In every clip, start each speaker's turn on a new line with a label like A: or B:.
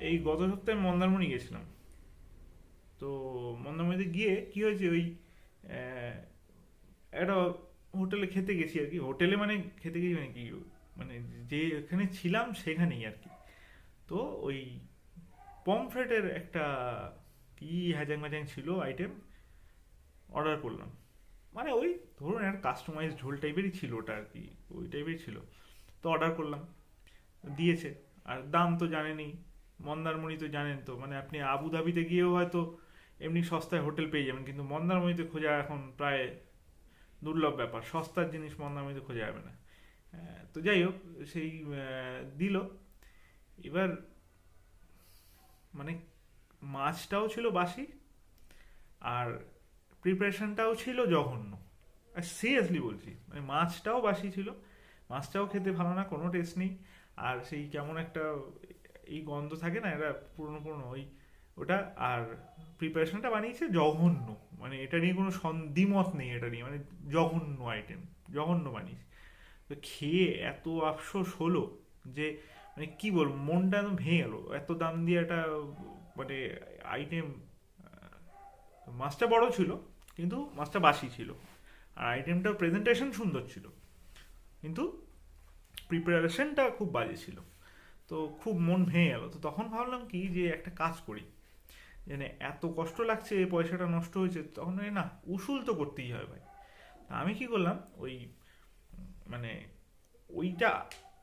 A: এই গত সপ্তাহে মন্দারমণি গেছিলাম। তো মন্দারমণিতে গিয়ে কি হয়েছে, ওই আহ, একটা হোটেলে খেতে গেছি আর কি। হোটেলে মানে খেতে গেছি মানে কি, মানে যে এখানে ছিলাম সেখানেই আর কি। তো ওই পমফ্রেটের একটা কি হ্যাজাং ম্যাজাং ছিল আইটেম, অর্ডার করলাম। মানে ওই ধরুন একটা কাস্টমাইজ ঝোল টাইপেরই ছিল ওটা আর কি, ওই টাইপেরই ছিল। তো অর্ডার করলাম, দিয়েছে। আর দাম তো জানেনই, মন্দারমণি তো জানেন তো, মানে আপনি আবুধাবিতে গিয়েও হয়তো এমনি সস্তায় হোটেল পেয়ে যাবেন, কিন্তু মন্দারমণিতে খোঁজা এখন প্রায় দুর্লভ ব্যাপার। সস্তার জিনিস মন্দারমণিতে খোঁজা যাবে না। তো যাই হোক, সেই দিল। এবার মানে মাছটাও ছিল বাসি, আর প্রিপারেশনটাও ছিল জঘন্য। আর সিরিয়াসলি বলছি, মানে মাছটাও বাসি ছিল, মাছটাও খেতে ভালো না, কোনো টেস্ট নেই। আর সেই কেমন একটা এই গন্ধ থাকে না, এটা পুরনো পুরনো ওই ওটা। আর প্রিপারেশনটা বানিয়েছে জঘন্য, মানে এটা নিয়ে কোনো দ্বিমত নেই, এটা নিয়ে মানে জঘন্য আইটেম, জঘন্য বানিয়েছে। তো খেয়ে এত আফসোস হলো যে মানে কি বলবো, মনটা একদম ভেঙে গেল। এত দাম দিয়ে একটা মানে আইটেম। মাছটা বড় ছিল, কিন্তু মাছটা বাসি ছিল। আর আইটেমটার প্রেজেন্টেশন সুন্দর ছিল, কিন্তু প্রিপারেশনটা খুব বাজে ছিল। তো খুব মন ভেঙে গেল। তো তখন ভাবলাম কি, যে একটা কাজ করি, মানে এত কষ্ট লাগছে, পয়সাটা নষ্ট হয়েছে, তখন না উসুল তো করতেই হয় ভাই। তা আমি কি করলাম, ওই মানে ওইটা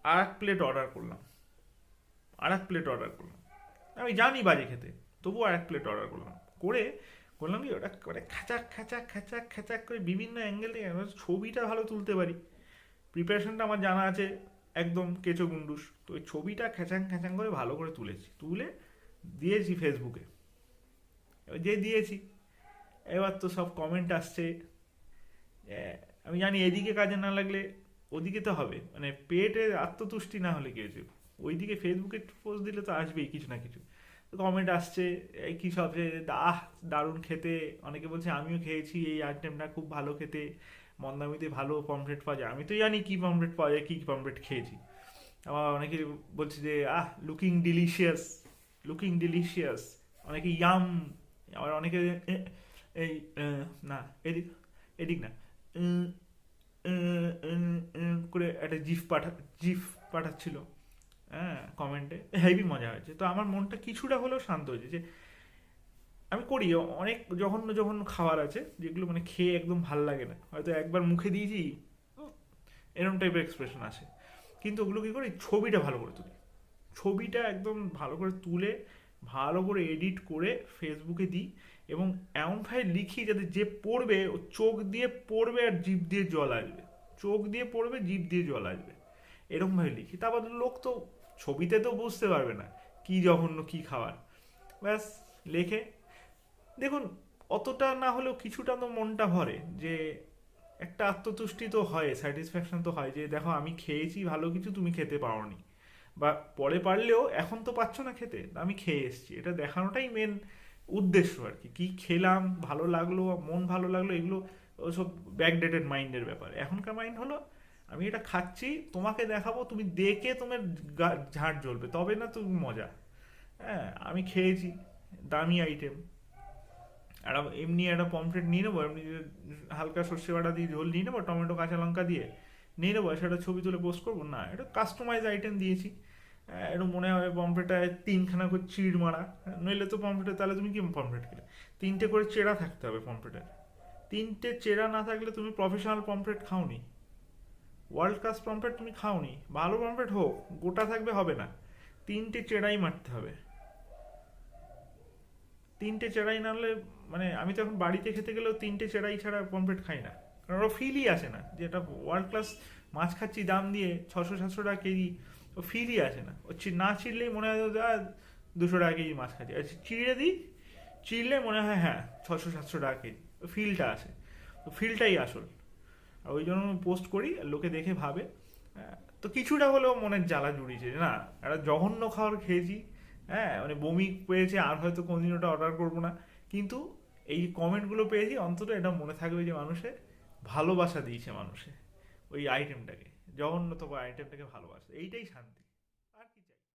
A: আর এক প্লেট অর্ডার করলাম। আর এক প্লেট অর্ডার করলাম, আমি জানি বাজে খেতে, তবু আর এক প্লেট অর্ডার করলাম। করে করলাম কি, ওটা করে খাচাক খাচাক খাচাক খাচাক করে বিভিন্ন অ্যাঙ্গেল থেকে আমি ছবিটা ভালো তুলতে পারি। প্রিপারেশনটা আমার জানা আছে, একদম কেঁচো গুন্ডুস। তো ওই ছবিটা খ্যাচাং খ্যাচাং করে ভালো করে তুলেছি, তুলে দিয়েছি ফেসবুকে। এবার যে দিয়েছি, এবার তো সব কমেন্ট আসছে। এ, আমি জানি এদিকে কাজে না লাগলে ওদিকে তো হবে, মানে পেটে আত্মতুষ্টি না হলে কি হয়েছে, ওইদিকে ফেসবুকে পোস্ট দিলে তো আসবেই কিছু না কিছু। তো কমেন্ট আসছে, এই কি সব যে দারুণ খেতে। অনেকে বলছে আমিও খেয়েছি এই আইটেমটা, খুব ভালো খেতে, মন্দামিতে ভালো পমফ্রেট পাওয়া যায়। আমি তো জানি কি পমফ্রেট পাওয়া যায়, কি কি পমফ্রেট খেয়েছি। আবার অনেকে বলছে যে লুকিং ডিলিশিয়াস, লুকিং ডিলিশিয়াস। অনেকে ইয়াম। আবার অনেকে এই না, এদিক এদিক না, উম, করে একটা জিফ পাঠাচ্ছিল। হ্যাঁ, কমেন্টে হেভি মজা হয়েছে। তো আমার মনটা কিছুটা হলেও শান্ত হয়েছে যে আমি করি অনেক জঘন্য জঘন্য খাবার আছে যেগুলো মানে খেয়ে একদম ভাল লাগে না, হয়তো একবার মুখে দিয়েছি, এরকম টাইপের এক্সপ্রেশন আসে। কিন্তু ওগুলো কী করি, ছবিটা ভালো করে তুলি। ছবিটা একদম ভালো করে তুলে, ভালো করে এডিট করে ফেসবুকে দিই। এবং এমনভাবে লিখি যাতে যে পড়বে ও চোখ দিয়ে পড়বে আর জিভ দিয়ে জল আসবে। চোখ দিয়ে পড়বে, জিভ দিয়ে জল আসবে, এরকমভাবে লিখি। তারপর লোক তো ছবিতে তো বুঝতে পারবে না কি জঘন্য কি খাবার। ব্যাস, লেখে। দেখুন, অতটা না হলেও কিছুটা তো মনটা ভরে, যে একটা আত্মতুষ্টি তো হয়, স্যাটিসফ্যাকশন তো হয়, যে দেখো আমি খেয়েছি ভালো কিছু, তুমি খেতে পারোনি, বা পরে পারলেও এখন তো পাচ্ছ না খেতে, আমি খেয়ে এসেছি, এটা দেখানোটাই মেন উদ্দেশ্য আর কি। কি খেলাম, ভালো লাগলো, মন ভালো লাগলো, এগুলো সব ব্যাকডেটেড মাইন্ডের ব্যাপার। এখনকার মাইন্ড হলো আমি এটা খাচ্ছি, তোমাকে দেখাবো, তুমি দেখে তোমার ঝাড় জ্বলবে, তবে না তুমি মজা। হ্যাঁ, আমি খেয়েছি, দামি আইটেম। আর এমনি একটা পমফ্রেট নিয়ে নেবো, এমনি হালকা সর্ষে বাটা দিয়ে ঝোল নিয়ে নেবো, টমেটো কাঁচা লঙ্কা দিয়ে নিয়ে নেবো, সেটা ছবি তুলে পোস্ট করবো না। এটা কাস্টমাইজ আইটেম দিয়েছি। একটু মনে হয় পমফ্রেটটায় তিনখানা করে চিড় মারা, নইলে তো পমফ্রেটে তাহলে তুমি কি পমফ্রেট খেলে। তিনটে করে চেরা থাকতে হবে পমফ্রেটের। তিনটে চেরা না থাকলে তুমি প্রফেশনাল পমফ্রেট খাওনি, ওয়ার্ল্ড ক্লাস পমফ্রেট তুমি খাওনি। ভালো পমফ্রেট হোক, গোটা থাকবে হবে না, তিনটে চেরাই মারতে হবে। তিনটে চেরাই না হলে, মানে আমি তো এখন বাড়িতে খেতে গেলেও তিনটে চেরাই ছাড়া পমফ্রেট খাই না, কারণ ওরা ফিলই আসে না যে এটা ওয়ার্ল্ড ক্লাস মাছ খাচ্ছি দাম দিয়ে 600-700 টাকা কেজি। ও ফিলই আসে না, ও না চিড়লেই মনে হয় 200 টাকা কেজি মাছ খাচ্ছি। আর চিড়ে দিই, চিড়লে মনে হয় হ্যাঁ 600-700 টাকা কেজি, ফিলটা আসে। তো ফিলটাই আসল। আর ওই জন্য পোস্ট করি, আর লোকে দেখে ভাবে। তো কিছুটা হলেও মনের জ্বালা জুড়িয়েছে যে না, একটা জঘন্য খাবার খেয়েছি। হ্যাঁ, মানে বমি পেয়েছে, আর হয়তো কোনোদিন ওটা অর্ডার করবো না। কিন্তু এই কমেন্টগুলো পেয়েছি, অন্তত এটা মনে থাকবে যে মানুষে ভালোবাসা দিয়েছে মানুষে ওই আইটেমটাকে, জঘন্যতম আইটেমটাকে ভালোবাসে, এইটাই শান্তি।